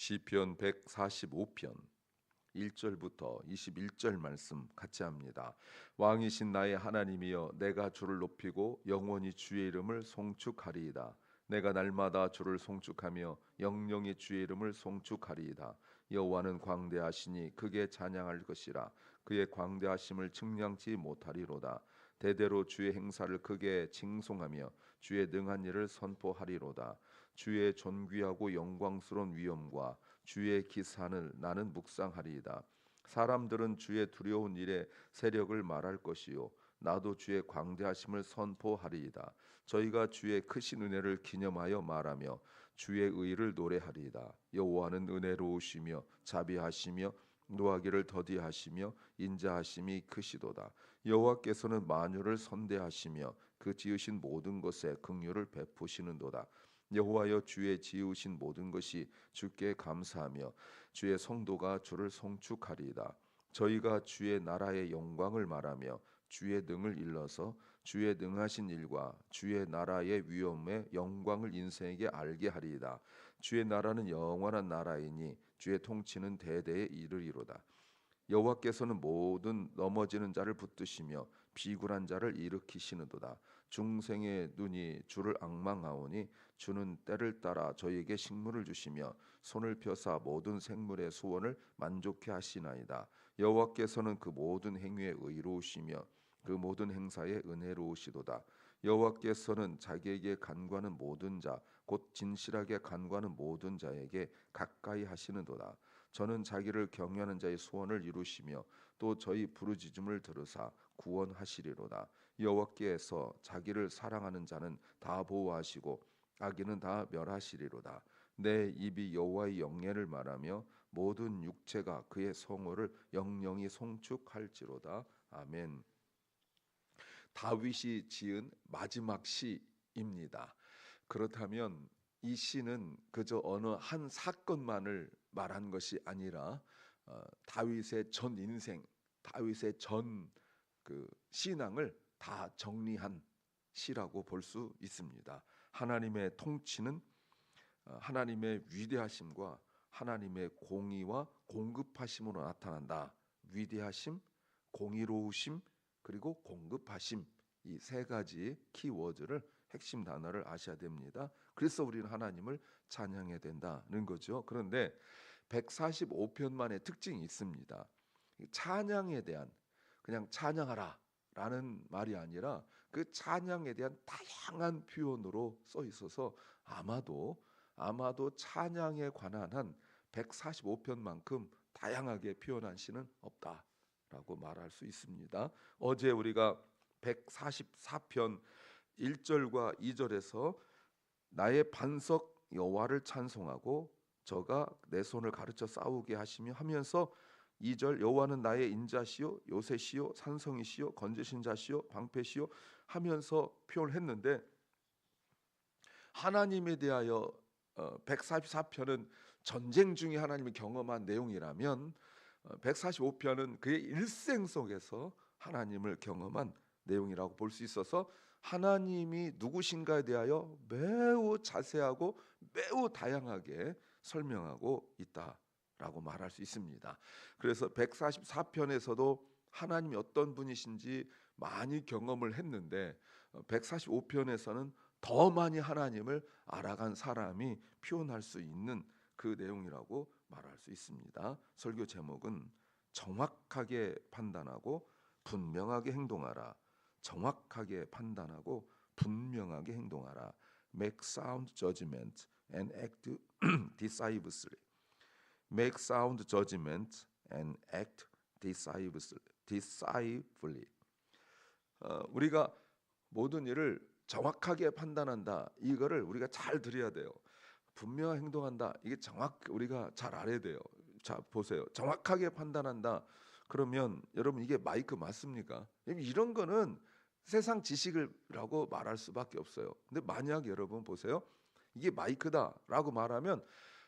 시편 145편 1절부터 21절 말씀 같이 합니다. 왕이신 나의 하나님이여, 내가 주를 높이고 영원히 주의 이름을 송축하리이다. 내가 날마다 주를 송축하며 영영이 주의 이름을 송축하리이다. 여호와는 광대하시니 크게 찬양할 것이라. 그의 광대하심을 측량치 못하리로다. 대대로 주의 행사를 크게 칭송하며 주의 능한 일을 선포하리로다. 주의 존귀하고 영광스러운 위엄과 주의 기사를 나는 묵상하리이다. 사람들은 주의 두려운 일에 세력을 말할 것이요, 나도 주의 광대하심을 선포하리이다. 저희가 주의 크신 은혜를 기념하여 말하며 주의 의를 노래하리이다. 여호와는 은혜로우시며 자비하시며 노하기를 더디하시며 인자하심이 크시도다. 여호와께서는 만유를 선대하시며 그 지으신 모든 것에 긍휼을 베푸시는도다. 여호와여, 주의 지으신 모든 것이 주께 감사하며 주의 성도가 주를 송축하리이다. 저희가 주의 나라의 영광을 말하며 주의 능을 일러서 주의 능하신 일과 주의 나라의 위엄의 영광을 인생에게 알게 하리이다. 주의 나라는 영원한 나라이니 주의 통치는 대대에 이르리로다. 여호와께서는 모든 넘어지는 자를 붙드시며 비굴한 자를 일으키시는도다. 중생의 눈이 주를 앙망하오니 주는 때를 따라 저희에게 식물을 주시며 손을 펴사 모든 생물의 소원을 만족케 하시나이다. 여호와께서는 그 모든 행위에 의로우시며 그 모든 행사에 은혜로우시도다. 여호와께서는 자기에게 간구하는 모든 자, 곧 진실하게 간구하는 모든 자에게 가까이 하시는도다. 저는 자기를 경외하는 자의 소원을 이루시며 또 저희 부르짖음을 들으사 구원하시리로다. 여호와께서 자기를 사랑하는 자는 다 보호하시고 악인은 다 멸하시리로다. 내 입이 여호와의 영예를 말하며 모든 육체가 그의 성호를 영영히 송축할지로다. 아멘. 다윗이 지은 마지막 시입니다. 그렇다면 이 시는 그저 어느 한 사건만을 말한 것이 아니라 다윗의 전 인생, 다윗의 전 그 신앙을 다 정리한 시라고 볼 수 있습니다. 하나님의 통치는 하나님의 위대하심과 하나님의 공의와 공급하심으로 나타난다. 위대하심, 공의로우심, 그리고 공급하심, 이 세 가지 키워드를 핵심 단어를 아셔야 됩니다. 그래서 우리는 하나님을 찬양해야 된다는 거죠. 그런데 145편만의 특징이 있습니다. 찬양에 대한, 그냥 찬양하라라는 말이 아니라 그 찬양에 대한 다양한 표현으로 써 있어서 아마도 찬양에 관한 한 145편만큼 다양하게 표현한 시는 없다라고 말할 수 있습니다. 어제 우리가 144편 1절과 2절에서 나의 반석 여호와를 찬송하고 저가 내 손을 가르쳐 싸우게 하시며 하면서 2절 여호와는 나의 인자시요 요새시요 산성이시요 건지신 자시요 방패시요 하면서 표현을 했는데, 하나님에 대하여 144편은 전쟁 중에 하나님이 경험한 내용이라면 145편은 그의 일생 속에서 하나님을 경험한 내용이라고 볼 수 있어서 하나님이 누구신가에 대하여 매우 자세하고 매우 다양하게 설명하고 있다라고 말할 수 있습니다. 그래서 144편에서도 하나님이 어떤 분이신지 많이 경험을 했는데 145편에서는 더 많이 하나님을 알아간 사람이 표현할 수 있는 그 내용이라고 말할 수 있습니다. 설교 제목은 정확하게 판단하고 분명하게 행동하라. 정확하게 판단하고 분명하게 행동하라. Make sound judgment and act decisively. Make sound judgment and act decisively. 우리가 모든 일을 정확하게 판단한다. 이거를 우리가 잘 들어야 돼요. 분명히 행동한다. 이게 우리가 잘 알아야 돼요. 자, 보세요. 정확하게 판단한다. 그러면 여러분 이게 마이크 맞습니까? 이런 거는 세상 지식이라고 말할 수밖에 없어요. 근데 만약 여러분 보세요. 이게 마이크다라고 말하면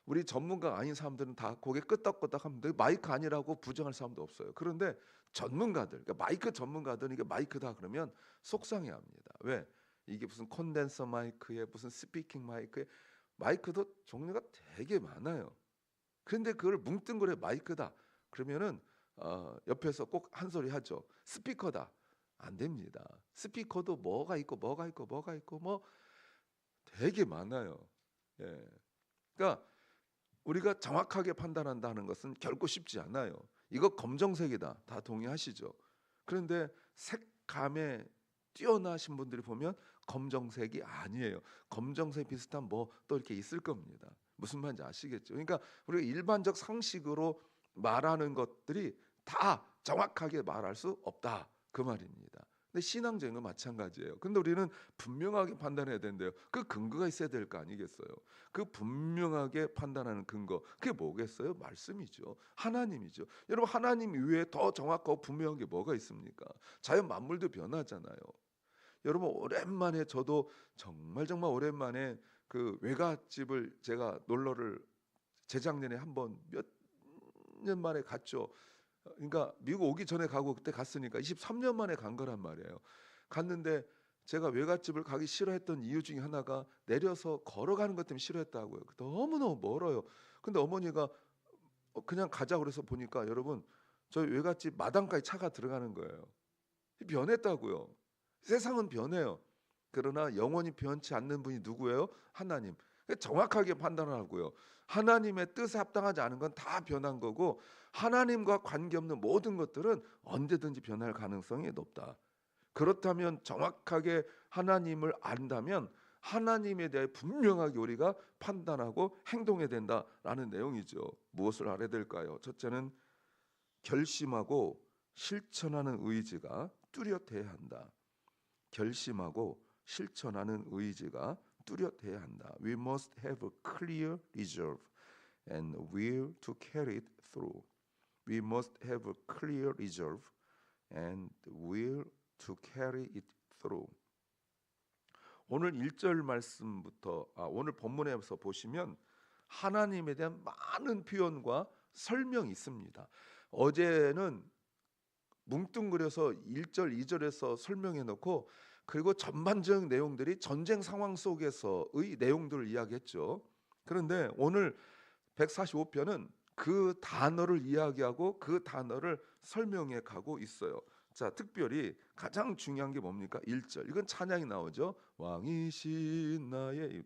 우리 전문가 아닌 사람들은 다 고개 끄덕끄덕 하면 마이크 아니라고 부정할 사람도 없어요. 그런데 전문가들, 그러니까 마이크 전문가들은 이게 마이크다 그러면 속상해합니다. 왜? 이게 무슨 콘덴서 마이크에 무슨 스피킹 마이크에, 마이크도 종류가 되게 많아요. 그런데 그걸 뭉뚱그려 마이크다. 그러면은 옆에서 꼭 한 소리 하죠. 스피커다. 안 됩니다. 스피커도 뭐가 있고 뭐가 있고 뭐가 있고 뭐 되게 많아요. 예. 그러니까 우리가 정확하게 판단한다는 것은 결코 쉽지 않아요. 이거 검정색이다. 다 동의하시죠? 그런데 색감에 뛰어나신 분들이 보면 검정색이 아니에요. 검정색 비슷한 뭐 또 이렇게 있을 겁니다. 무슨 말인지 아시겠죠? 그러니까 우리가 일반적 상식으로 말하는 것들이 다 정확하게 말할 수 없다. 그 말입니다. 근데 신앙적인 건 마찬가지예요. 근데 우리는 분명하게 판단해야 된대요. 그 근거가 있어야 될 거 아니겠어요? 그 분명하게 판단하는 근거, 그게 뭐겠어요? 말씀이죠. 하나님이죠. 여러분, 하나님 이외에 더 정확하고 분명한 게 뭐가 있습니까? 자연 만물도 변하잖아요. 여러분, 오랜만에 저도 정말 오랜만에 그 외갓집을 제가 놀러를 재작년에 한번 몇 년 만에 갔죠. 그러니까 미국 오기 전에 가고 그때 갔으니까 23년 만에 간 거란 말이에요. 갔는데 제가 외갓집을 가기 싫어했던 이유 중에 하나가 내려서 걸어가는 것 때문에 싫어했다고요. 너무너무 멀어요. 근데 어머니가 그냥 가자 그래서 보니까 여러분, 저희 외갓집 마당까지 차가 들어가는 거예요. 변했다고요. 세상은 변해요. 그러나 영원히 변치 않는 분이 누구예요? 하나님. 정확하게 판단하고요. 하나님의 뜻에 합당하지 않은 건 다 변한 거고, 하나님과 관계없는 모든 것들은 언제든지 변할 가능성이 높다. 그렇다면 정확하게 하나님을 안다면 하나님에 대해 분명하게 우리가 판단하고 행동해야 된다라는 내용이죠. 무엇을 알아야 될까요? 첫째는 결심하고 실천하는 의지가 뚜렷해야 한다. 결심하고 실천하는 의지가 뚜렷해야 한다. We must have a clear resolve and will to carry it through. We must have a clear resolve and will to carry it through. 오늘 1절 말씀부터 오늘 본문에서 보시면 하나님에 대한 많은 표현과 설명이 있습니다. 어제는 뭉뚱그려서 1절, 2절에서 설명해 놓고 그리고 전반적인 내용들이 전쟁 상황 속에서의 내용들을 이야기했죠. 그런데 오늘 145편은 그 단어를 이야기하고 그 단어를 설명해 가고 있어요. 자, 특별히 가장 중요한 게 뭡니까? 1절. 이건 찬양이 나오죠. 왕이신 나의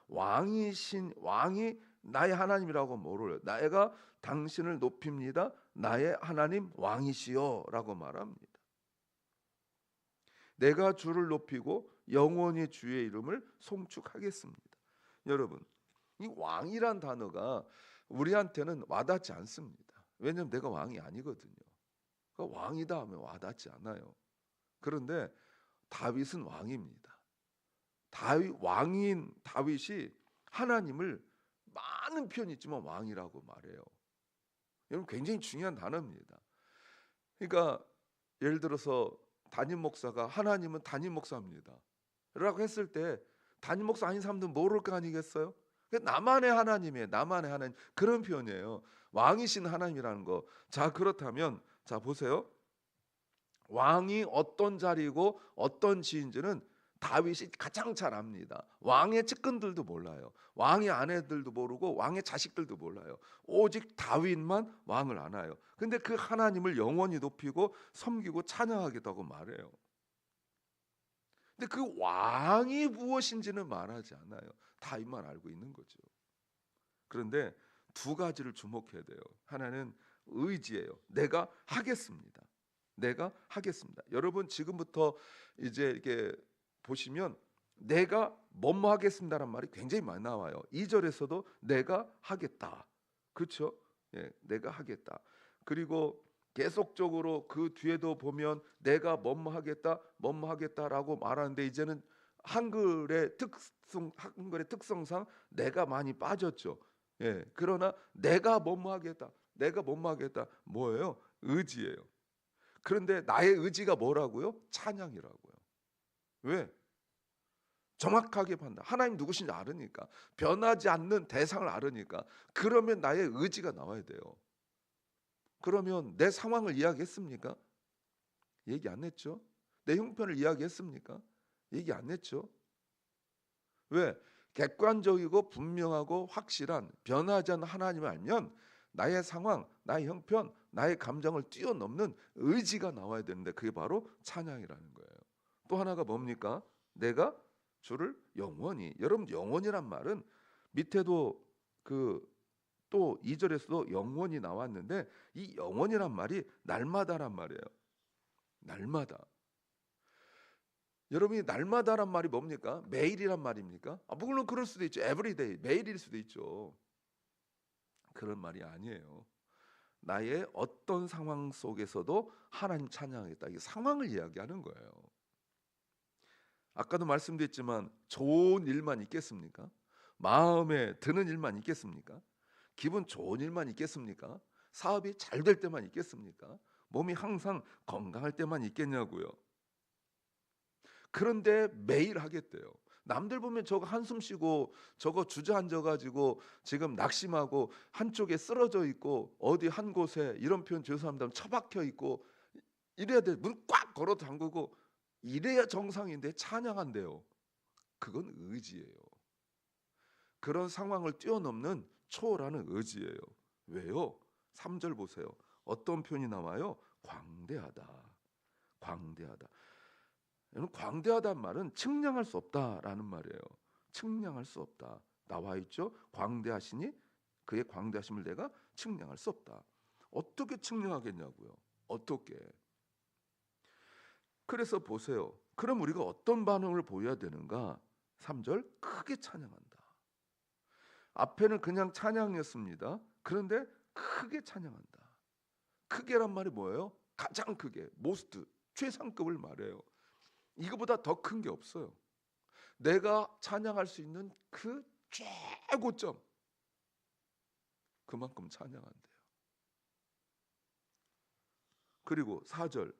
왕이 나의 하나님이라고 모르요. 나가 당신을 높입니다. 나의 하나님 왕이시여라고 말합니다. 내가 주를 높이고 영원히 주의 이름을 송축하겠습니다. 여러분, 이 왕이란 단어가 우리한테는 와닿지 않습니다. 왜냐하면 내가 왕이 아니거든요. 그러니까 왕이다 하면 와닿지 않아요. 그런데 다윗은 왕입니다. 왕인 다윗이 하나님을 많은 표현이 있지만 왕이라고 말해요. 여러분, 굉장히 중요한 단어입니다. 그러니까 예를 들어서 담임 목사가 하나님은 담임 목사입니다 라고 했을 때 담임 목사 아닌 사람들은 모를 거 아니겠어요? 나만의 하나님이에요. 나만의 하나님. 그런 표현이에요. 왕이신 하나님이라는 거. 자, 그렇다면 자 보세요. 왕이 어떤 자리고 어떤 지인지는 다윗이 가장 잘 압니다. 왕의 측근들도 몰라요. 왕의 아내들도 모르고 왕의 자식들도 몰라요. 오직 다윗만 왕을 아나요. 근데 그 하나님을 영원히 높이고 섬기고 찬양하겠다고 말해요. 근데 그 왕이 무엇인지는 말하지 않아요. 다윗만 알고 있는 거죠. 그런데 두 가지를 주목해야 돼요. 하나는 의지예요. 내가 하겠습니다. 내가 하겠습니다. 여러분, 지금부터 이제 이렇게 보시면 내가 뭐뭐 하겠습니다라는 말이 굉장히 많이 나와요. 2절에서도 내가 하겠다. 그렇죠? 예, 내가 하겠다. 그리고 계속적으로 그 뒤에도 보면 내가 뭐뭐 하겠다, 뭐뭐 하겠다라고 말하는데 이제는 한글의 특성상 내가 많이 빠졌죠. 예, 그러나 내가 뭐뭐 하겠다, 내가 뭐뭐 하겠다, 뭐예요? 의지예요. 그런데 나의 의지가 뭐라고요? 찬양이라고요. 왜? 정확하게 판단. 하나님 누구신지 알으니까. 변하지 않는 대상을 알으니까. 그러면 나의 의지가 나와야 돼요. 그러면 내 상황을 이야기했습니까? 얘기 안 했죠. 내 형편을 이야기했습니까? 얘기 안 했죠. 왜? 객관적이고 분명하고 확실한 변하지 않는 하나님을 알면 나의 상황, 나의 형편, 나의 감정을 뛰어넘는 의지가 나와야 되는데 그게 바로 찬양이라는 거예요. 또 하나가 뭡니까? 내가 주를 영원히. 여러분 영원이란 말은 밑에도 그 또 2절에서도 영원히 나왔는데 이 영원이란 말이 날마다란 말이에요. 날마다. 여러분이 날마다란 말이 뭡니까? 매일이란 말입니까? 물론 그럴 수도 있죠. everyday 매일일 수도 있죠. 그런 말이 아니에요. 나의 어떤 상황 속에서도 하나님 찬양하겠다. 이 상황을 이야기하는 거예요. 아까도 말씀드렸지만 좋은 일만 있겠습니까? 마음에 드는 일만 있겠습니까? 기분 좋은 일만 있겠습니까? 사업이 잘 될 때만 있겠습니까? 몸이 항상 건강할 때만 있겠냐고요. 그런데 매일 하겠대요. 남들 보면 저거 한숨 쉬고 저거 주저앉아 가지고 지금 낙심하고 한쪽에 쓰러져 있고 어디 한 곳에 이런 표현 죄송합니다. 처박혀 있고 이래야 돼. 문 꽉 걸어 잠그고 이래야 정상인데 찬양한대요. 그건 의지예요. 그런 상황을 뛰어넘는 초월하는 의지예요. 왜요? 3절 보세요. 어떤 표현이 나와요? 광대하다. 광대하다. 여러분 광대하다는 말은 측량할 수 없다라는 말이에요. 측량할 수 없다. 나와 있죠. 광대하시니 그의 광대하심을 내가 측량할 수 없다. 어떻게 측량하겠냐고요. 어떻게. 그래서 보세요. 그럼 우리가 어떤 반응을 보여야 되는가? 3절 크게 찬양한다. 앞에는 그냥 찬양이었습니다. 그런데 크게 찬양한다. 크게란 말이 뭐예요? 가장 크게, most, 최상급을 말해요. 이거보다 더 큰 게 없어요. 내가 찬양할 수 있는 그 최고점, 그만큼 찬양한대요. 그리고 4절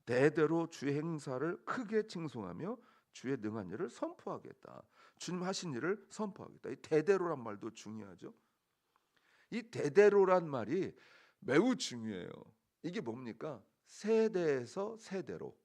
대대로 주의 행사를 크게 칭송하며 주의 능한 일을 선포하겠다. 주님 하신 일을 선포하겠다. 이 대대로란 말도 중요하죠. 이 대대로란 말이 매우 중요해요. 이게 뭡니까? 세대에서 세대로,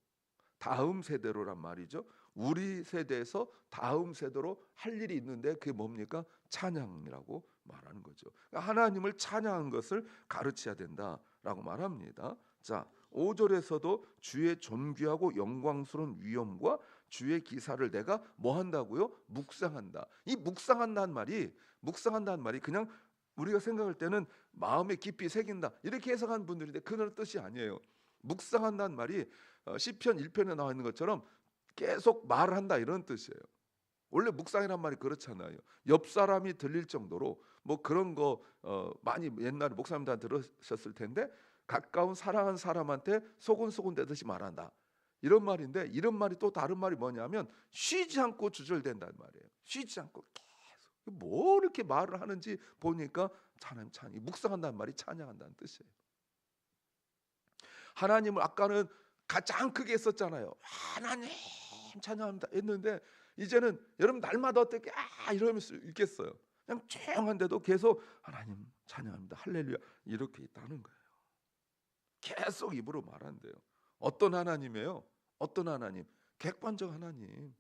다음 세대로란 말이죠. 우리 세대에서 다음 세대로 할 일이 있는데 그게 뭡니까? 찬양이라고 말하는 거죠. 그러니까 하나님을 찬양한 것을 가르쳐야 된다라고 말합니다. 자, 5절에서도 주의 존귀하고 영광스러운 위엄과 주의 기사를 내가 뭐 한다고요? 묵상한다. 이 묵상한다는 말이 그냥 우리가 생각할 때는 마음에 깊이 새긴다 이렇게 해석하는 분들인데 그런 뜻이 아니에요. 묵상한다는 말이 시편 1편에 나와 있는 것처럼 계속 말한다 이런 뜻이에요. 원래 묵상이란 말이 그렇잖아요. 옆 사람이 들릴 정도로 뭐 그런 거 많이 옛날에 목사님들 들으셨을 텐데 가까운 사랑하는 사람한테 소곤소곤 대듯이 말한다. 이런 말인데 이런 말이 또 다른 말이 뭐냐면 쉬지 않고 주절된다는 말이에요. 쉬지 않고 계속 뭐 이렇게 말을 하는지 보니까 하나님 찬양, 묵상한다는 말이 찬양한다는 뜻이에요. 하나님을 아까는 가장 크게 했었잖아요. 하나님 찬양합니다 했는데 이제는 여러분 날마다 어떻게 이러면서 있겠어요. 그냥 조용한데도 계속 하나님 찬양합니다. 할렐루야 이렇게 있다는 거예요. 계속 입으로 말한대요. 어떤 하나님이에요? 어떤 하나님? 객관적 하나님.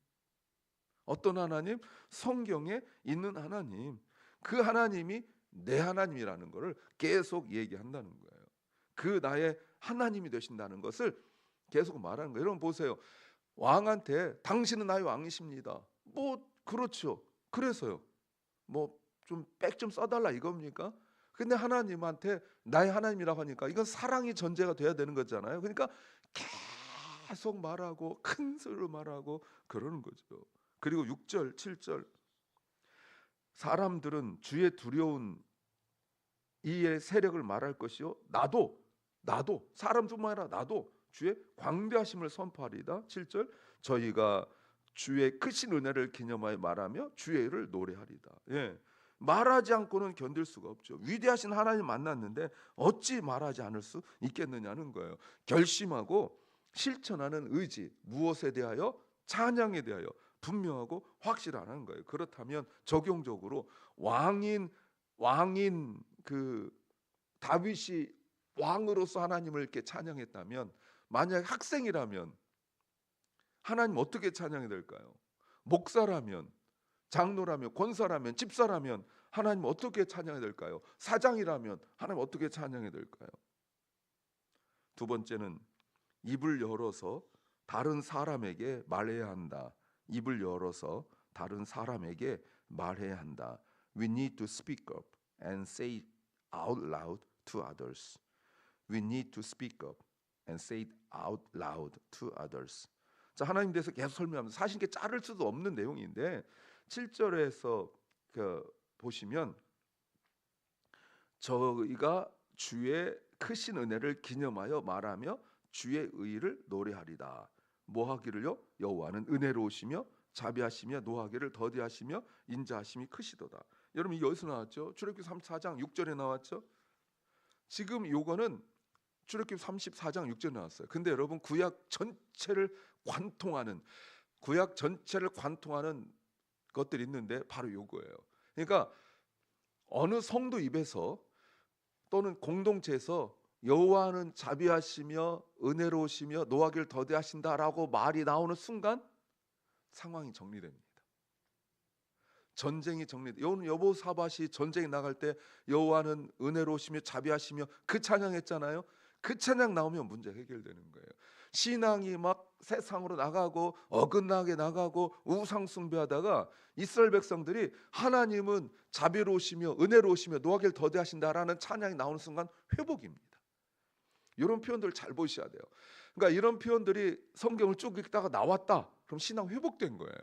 어떤 하나님? 성경에 있는 하나님. 그 하나님이 내 하나님이라는 것을 계속 얘기한다는 거예요. 그 나의 하나님이 되신다는 것을 계속 말하는 거예요. 여러분 보세요. 왕한테 당신은 나의 왕이십니다. 뭐 그렇죠. 그래서요. 뭐 좀 백 좀 써달라 이겁니까? 근데 하나님한테 나의 하나님이라고 하니까 이건 사랑이 전제가 돼야 되는 거잖아요. 그러니까 계속 말하고 큰 소리로 말하고 그러는 거죠. 그리고 6절, 7절 사람들은 주의 두려운 이의 세력을 말할 것이요 나도 사람뿐만 아니라 나도 주의 광대하심을 선포하리이다. 7절 저희가 주의 크신 은혜를 기념하여 말하며 주의 일을 노래하리이다. 예. 말하지 않고는 견딜 수가 없죠. 위대하신 하나님 만났는데 어찌 말하지 않을 수 있겠느냐는 거예요. 결심하고 실천하는 의지, 무엇에 대하여? 찬양에 대하여 분명하고 확실하는 거예요. 그렇다면 적용적으로 왕인 그 다윗이 왕으로서 하나님을 이렇게 찬양했다면 만약 학생이라면 하나님 어떻게 찬양이 될까요? 목사라면 장로라면, 권사라면, 집사라면 하나님 어떻게 찬양해야 될까요? 사장이라면 하나님 어떻게 찬양해야 될까요? 두 번째는 입을 열어서 다른 사람에게 말해야 한다. 입을 열어서 다른 사람에게 말해야 한다. We need to speak up and say it out loud to others. We need to speak up and say it out loud to others. 자, 하나님 대해서 계속 설명하면서 사실 이게 자를 수도 없는 내용인데 7절에서 보시면 저희가 주의 크신 은혜를 기념하여 말하며 주의 의를 노래하리다. 뭐 하기를요? 여호와는 은혜로우시며 자비하시며 노하기를 더디하시며 인자하심이 크시도다. 여러분 여기서 나왔죠? 출애굽기 34장 6절에 나왔죠? 지금 요거는 출애굽기 34장 6절에 나왔어요. 근데 여러분 구약 전체를 관통하는 것들이 있는데 바로 요거예요. 그러니까 어느 성도 입에서 또는 공동체에서 여호와는 자비하시며 은혜로우시며 노하기를 더디하신다라고 말이 나오는 순간 상황이 정리됩니다. 전쟁이 정리돼. 여보사밧이 전쟁에 나갈 때 여호와는 은혜로우시며 자비하시며 그 찬양했잖아요. 그 찬양 나오면 문제 해결되는 거예요. 신앙이 막 세상으로 나가고 어긋나게 나가고 우상 숭배하다가 이스라엘 백성들이 하나님은 자비로우시며 은혜로우시며 노하기를 더디하신다라는 찬양이 나오는 순간 회복입니다. 이런 표현들 잘 보셔야 돼요. 그러니까 이런 표현들이 성경을 쭉 읽다가 나왔다. 그럼 신앙 회복된 거예요.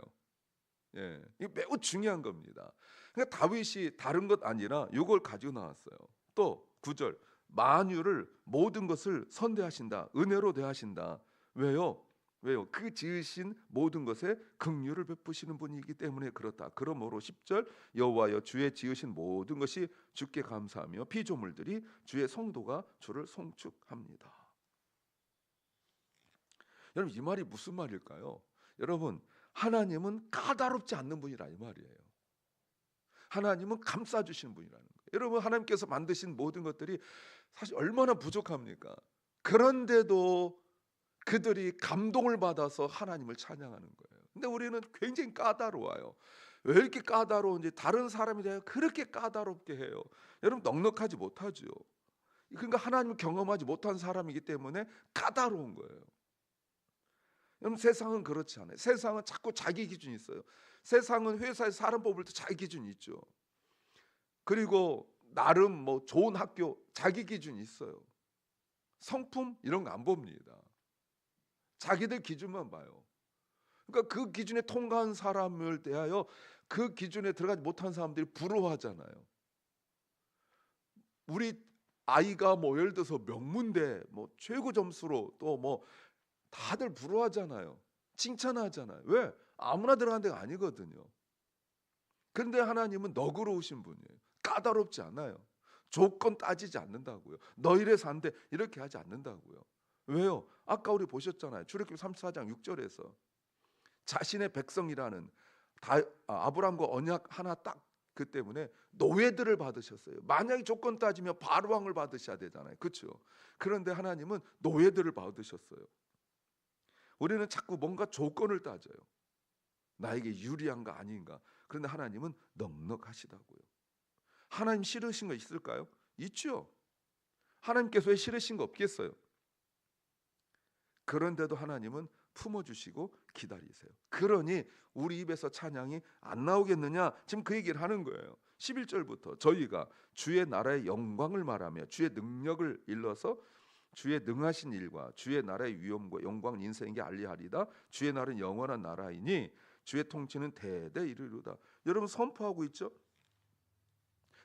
예, 이게 매우 중요한 겁니다. 그러니까 다윗이 다른 것 아니라 이걸 가지고 나왔어요. 또 9절 만유를 모든 것을 선대하신다. 은혜로 대하신다. 왜요? 그 지으신 모든 것에 긍휼을 베푸시는 분이기 때문에 그렇다. 그러므로 10절 여호와여 주의 지으신 모든 것이 주께 감사하며 피조물들이 주의 성도가 주를 송축합니다. 여러분 이 말이 무슨 말일까요? 여러분 하나님은 까다롭지 않는 분이라 이 말이에요. 하나님은 감싸주시는 분이라는 거예요. 여러분 하나님께서 만드신 모든 것들이 사실 얼마나 부족합니까? 그런데도 그들이 감동을 받아서 하나님을 찬양하는 거예요. 근데 우리는 굉장히 까다로워요. 왜 이렇게 까다로운지 다른 사람이 대하여 그렇게 까다롭게 해요. 여러분 넉넉하지 못하죠. 그러니까 하나님을 경험하지 못한 사람이기 때문에 까다로운 거예요. 여러분 세상은 그렇지 않아요. 세상은 자꾸 자기 기준이 있어요. 세상은 회사에 사람 뽑을 때 자기 기준이 있죠. 그리고 나름 뭐 좋은 학교 자기 기준이 있어요. 성품 이런 거 안 봅니다. 자기들 기준만 봐요. 그러니까 그 기준에 통과한 사람을 대하여 그 기준에 들어가지 못한 사람들이 부러워하잖아요. 우리 아이가 뭐 예를 들어서 명문대 뭐 최고 점수로 또 뭐 다들 부러워하잖아요. 칭찬하잖아요. 왜? 아무나 들어간 데가 아니거든요. 그런데 하나님은 너그러우신 분이에요. 까다롭지 않아요. 조건 따지지 않는다고요. 너 이래 산대 이렇게 하지 않는다고요. 왜요? 아까 우리 보셨잖아요. 출애굽기 34장 6절에서 자신의 백성이라는 아브라함과 언약 하나 딱 그 때문에 노예들을 받으셨어요. 만약에 조건 따지면 바로 왕을 받으셔야 되잖아요. 그렇죠? 그런데 하나님은 노예들을 받으셨어요. 우리는 자꾸 뭔가 조건을 따져요. 나에게 유리한가 아닌가. 그런데 하나님은 넉넉하시다고요. 하나님 싫으신 거 있을까요? 있죠. 하나님께서 왜 싫으신 거 없겠어요? 그런데도 하나님은 품어주시고 기다리세요. 그러니 우리 입에서 찬양이 안 나오겠느냐? 지금 그 얘기를 하는 거예요. 11절부터 저희가 주의 나라의 영광을 말하며 주의 능력을 일러서 주의 능하신 일과 주의 나라의 위엄과 영광 인생에게 알리하리다. 주의 나라는 영원한 나라이니 주의 통치는 대대 이르리로다. 여러분 선포하고 있죠?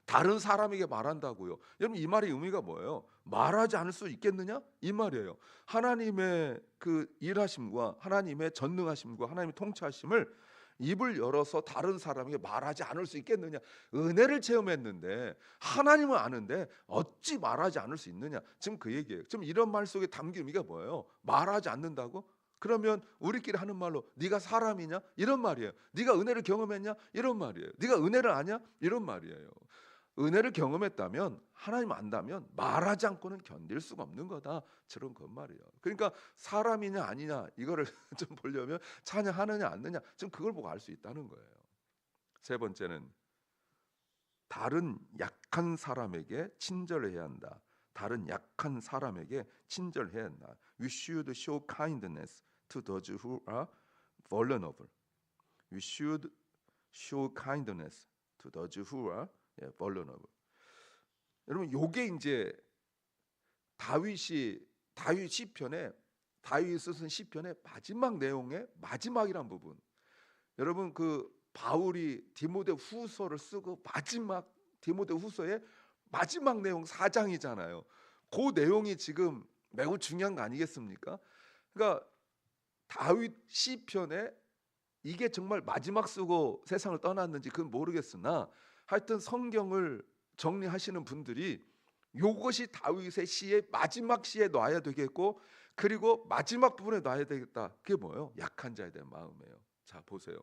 다른 사람에게 말한다고요. 여러분 이 말의 의미가 뭐예요? 말하지 않을 수 있겠느냐? 이 말이에요. 하나님의 그 일하심과 하나님의 전능하심과 하나님의 통치하심을 입을 열어서 다른 사람에게 말하지 않을 수 있겠느냐? 은혜를 체험했는데 하나님은 아는데 어찌 말하지 않을 수 있느냐? 지금 그 얘기예요. 지금 이런 말 속에 담긴 의미가 뭐예요? 말하지 않는다고? 그러면 우리끼리 하는 말로 네가 사람이냐? 이런 말이에요. 네가 은혜를 경험했냐? 이런 말이에요. 네가 은혜를 아냐? 이런 말이에요. 은혜를 경험했다면 하나님 안다면 말하지 않고는 견딜 수가 없는 거다. 저런 것 말이에요. 그러니까 사람이냐 아니냐 이거를 좀 보려면 찬양하느냐 않느냐 지금 그걸 보고 알 수 있다는 거예요. 세 번째는 다른 약한 사람에게 친절해야 한다. 다른 약한 사람에게 친절해야 한다. We should show kindness to those who are vulnerable. We should show kindness to those who are vulnerable. 여러분, 요게 이제 다윗 시편에 다윗이 쓴 시편의 마지막 내용의 마지막이란 부분. 여러분, 그 바울이 디모데 후서를 쓰고 마지막 디모데 후서의 마지막 내용 4장이잖아요. 그 내용이 지금 매우 중요한 거 아니겠습니까? 그러니까 다윗 시편에 이게 정말 마지막 쓰고 세상을 떠났는지 그건 모르겠으나 하여튼 성경을 정리하시는 분들이 요것이 다윗의 시의 마지막 시에 놔야 되겠고, 그리고 마지막 부분에 놔야 되겠다. 그게 뭐예요? 약한 자에 대한 마음이에요. 자, 보세요.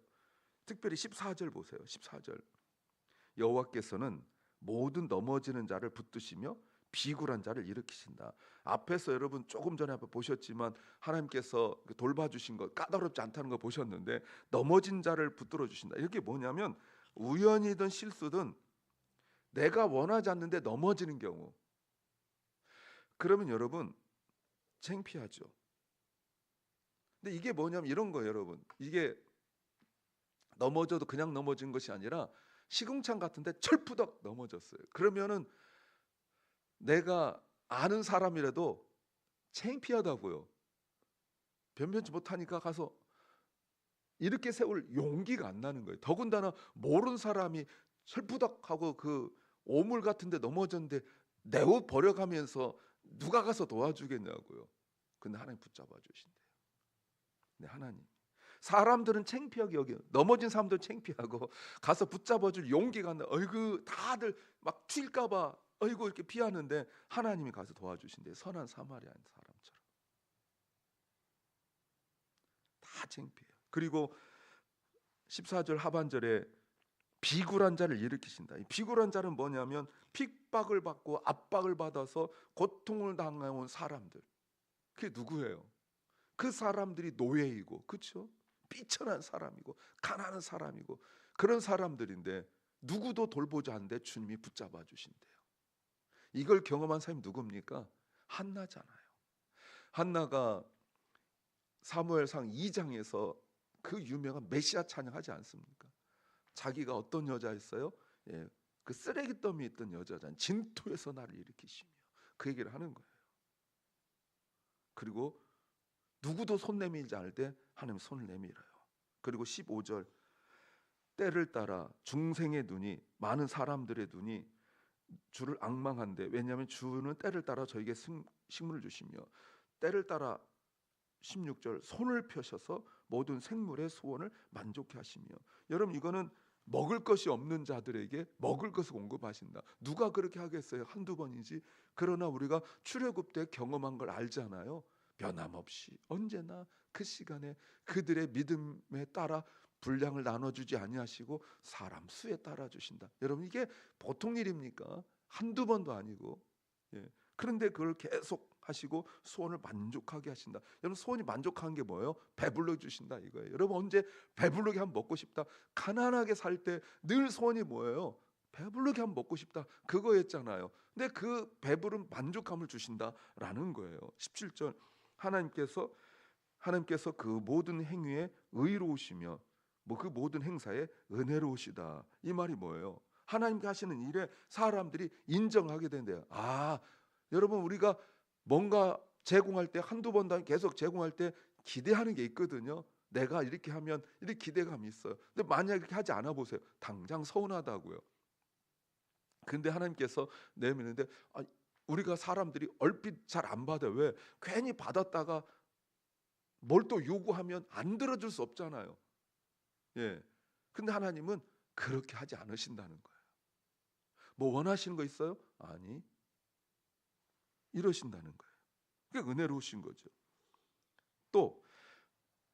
특별히 14절 보세요. 14절. 여호와께서는 모든 넘어지는 자를 붙드시며 비굴한 자를 일으키신다. 앞에서 여러분 조금 전에 보셨지만 하나님께서 돌봐주신 것, 까다롭지 않다는 거 보셨는데, 넘어진 자를 붙들어 주신다. 이게 뭐냐면 우연이든 실수든 내가 원하지 않는데 넘어지는 경우, 그러면 여러분 창피하죠. 근데 이게 뭐냐면 이런 거예요, 여러분. 이게 넘어져도 그냥 넘어진 것이 아니라 시궁창 같은데 철푸덕 넘어졌어요. 그러면은 내가 아는 사람이라도 창피하다고요. 변변치 못하니까 가서 이렇게 세울 용기가 안 나는 거예요. 더군다나 모르는 사람이 철푸덕하고 그 오물 같은데 넘어졌는데 내 옷 버려가면서 누가 가서 도와주겠냐고요. 근데 하나님 붙잡아 주신대요. 네, 하나님. 사람들은 창피하게 여겨. 넘어진 사람들 창피하고 가서 붙잡아줄 용기가 안 나. 어이구, 다들 막 튈까봐 어이구 이렇게 피하는데 하나님이 가서 도와주신대. 선한 사마리아인 사람처럼. 다 창피해요. 그리고 14절 하반절에 비굴한 자를 일으키신다. 이 비굴한 자는 뭐냐면 핍박을 받고 압박을 받아서 고통을 당해온 사람들. 그게 누구예요? 그 사람들이 노예이고, 그렇죠? 삐천한 사람이고 가난한 사람이고 그런 사람들인데 누구도 돌보지 않는데 주님이 붙잡아 주신대요. 이걸 경험한 사람이 누굽니까? 한나잖아요. 한나가 사무엘상 2장에서 그 유명한 메시아 찬양하지 않습니까? 자기가 어떤 여자였어요? 예, 그 쓰레기 더미에 있던 여자잖아요. 진토에서 나를 일으키시며 그 얘기를 하는 거예요. 그리고 누구도 손 내밀지 않을 때 하나님 손을 내밀어요. 그리고 15절, 때를 따라 중생의 눈이, 많은 사람들의 눈이 주를 앙망한데, 왜냐하면 주는 때를 따라 저에게 식물을 주시며, 때를 따라 16절, 손을 펴셔서 모든 생물의 소원을 만족케 하시며. 여러분, 이거는 먹을 것이 없는 자들에게 먹을 것을 공급하신다. 누가 그렇게 하겠어요? 한두 번이지. 그러나 우리가 출애굽 때 경험한 걸 알잖아요. 변함없이 언제나 그 시간에 그들의 믿음에 따라 분량을 나눠주지 아니하시고 사람 수에 따라 주신다. 여러분, 이게 보통 일입니까? 한두 번도 아니고. 예. 그런데 그걸 계속 하시고 소원을 만족하게 하신다. 여러분, 소원이 만족한 게 뭐예요? 배불러 주신다 이거예요. 여러분, 언제 배불르게 한번 먹고 싶다. 가난하게 살 때 늘 소원이 뭐예요? 배불르게 한번 먹고 싶다. 그거였잖아요. 근데 그 배부른 만족감을 주신다라는 거예요. 17절, 하나님께서 그 모든 행위에 의로우시며 그 모든 행사에 은혜로우시다. 이 말이 뭐예요? 하나님께 하시는 일에 사람들이 인정하게 된대요. 아, 여러분, 우리가 뭔가 제공할 때 한두 번 계속 제공할 때 기대하는 게 있거든요. 내가 이렇게 하면 이렇게 기대감이 있어요. 근데 만약 이렇게 하지 않아 보세요. 당장 서운하다고요. 근데 하나님께서 내미는데 우리가 사람들이 얼핏 잘 안 받아요. 왜? 괜히 받았다가 뭘 또 요구하면 안 들어줄 수 없잖아요. 예. 근데 하나님은 그렇게 하지 않으신다는 거예요. 뭐 원하시는 거 있어요? 아니, 이러신다는 거예요. 그게 은혜로우신 거죠. 또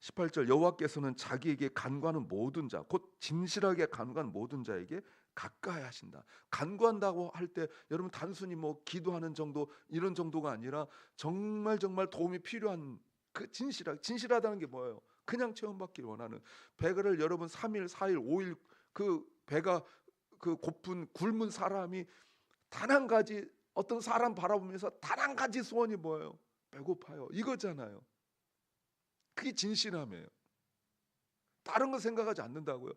18절, 여호와께서는 자기에게 간구하는 모든 자, 곧 진실하게 간구하는 모든 자에게 가까이 하신다. 간구한다고 할 때 여러분, 단순히 뭐 기도하는 정도 이런 정도가 아니라 정말 도움이 필요한 그 진실하다는 게 뭐예요? 그냥 체험받기를 원하는, 배가를 여러분 3일, 4일, 5일 그 배가 그 고픈 굶은 사람이 단 한 가지, 어떤 사람 바라보면서 단 한 가지 소원이 뭐예요? 배고파요. 이거잖아요. 그게 진실함이에요. 다른 거 생각하지 않는다고요.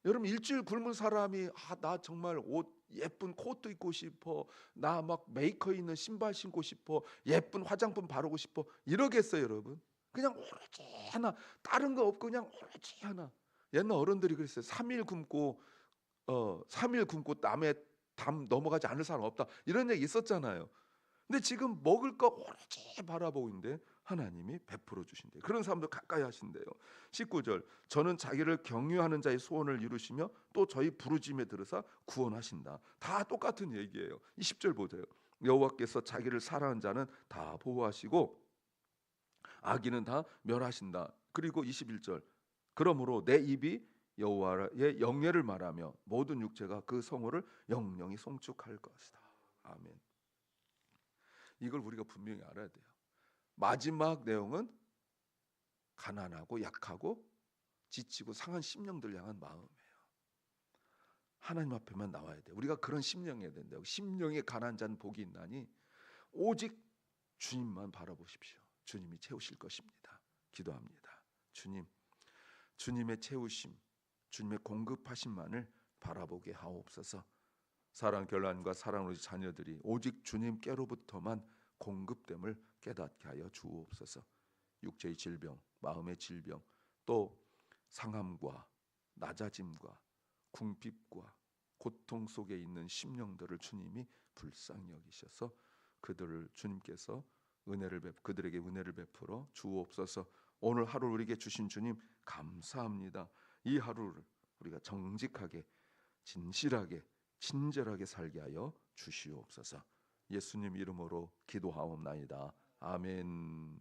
여러분, 일주일 굶은 사람이 나 정말 옷 예쁜 코트 입고 싶어. 나 막 메이커 있는 신발 신고 싶어. 예쁜 화장품 바르고 싶어. 이러겠어요, 여러분? 그냥 오로지 하나, 다른 거 없고 그냥 오로지 하나. 옛날 어른들이 그랬어요. 3일 굶고 3일 굶고 남의 담 넘어가지 않을 사람 없다. 이런 얘기 있었잖아요. 근데 지금 먹을 거 오로지 바라보고 있는데 하나님이 베풀어 주신대요. 그런 사람도 가까이 하신대요. 19절, 저는 자기를 경유하는 자의 소원을 이루시며 또 저희 부르짖음에 들으사 구원하신다. 다 똑같은 얘기예요. 20절 보세요. 여호와께서 자기를 사랑하는 자는 다 보호하시고 악인은 다 멸하신다. 그리고 21절, 그러므로 내 입이 여호와의 영예를 말하며 모든 육체가 그 성호를 영영히 송축할 것이다. 아멘. 이걸 우리가 분명히 알아야 돼요. 마지막 내용은 가난하고 약하고 지치고 상한 심령들 향한 마음이에요. 하나님 앞에만 나와야 돼요. 우리가 그런 심령이어야 된다고. 심령이 가난한 자는 복이 있나니 오직 주님만 바라보십시오. 주님이 채우실 것입니다. 기도합니다. 주님, 주님의 채우심, 주님의 공급하심만을 바라보게 하옵소서. 사랑 결란과 사랑으로 자녀들이 오직 주님께로부터만 공급됨을 깨닫게 하여 주옵소서. 육체의 질병, 마음의 질병, 또 상함과 낮아짐과 궁핍과 고통 속에 있는 심령들을 주님이 불쌍히 여기셔서 그들을 주님께서 그들에게 은혜를 베풀어 주옵소서. 오늘 하루 우리에게 주신 주님 감사합니다. 이 하루를 우리가 정직하게, 진실하게, 친절하게 살게 하여 주시옵소서. 예수님 이름으로 기도하옵나이다. 아멘.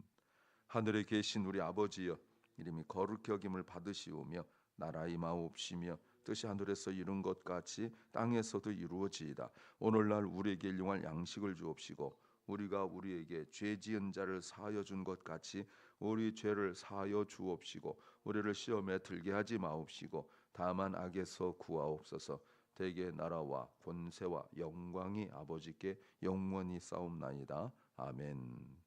하늘에 계신 우리 아버지여, 이름이 거룩히 여김을 받으시오며 나라 임하옵시며 뜻이 하늘에서 이룬 것 같이 땅에서도 이루어지이다. 오늘날 우리에게 일용할 양식을 주옵시고 우리가 우리에게 죄 지은 자를 사하여 준 것 같이 우리 죄를 사하여 주옵시고 우리를 시험에 들게 하지 마옵시고 다만 악에서 구하옵소서. 대개 나라와 권세와 영광이 아버지께 영원히 싸움나이다. 아멘.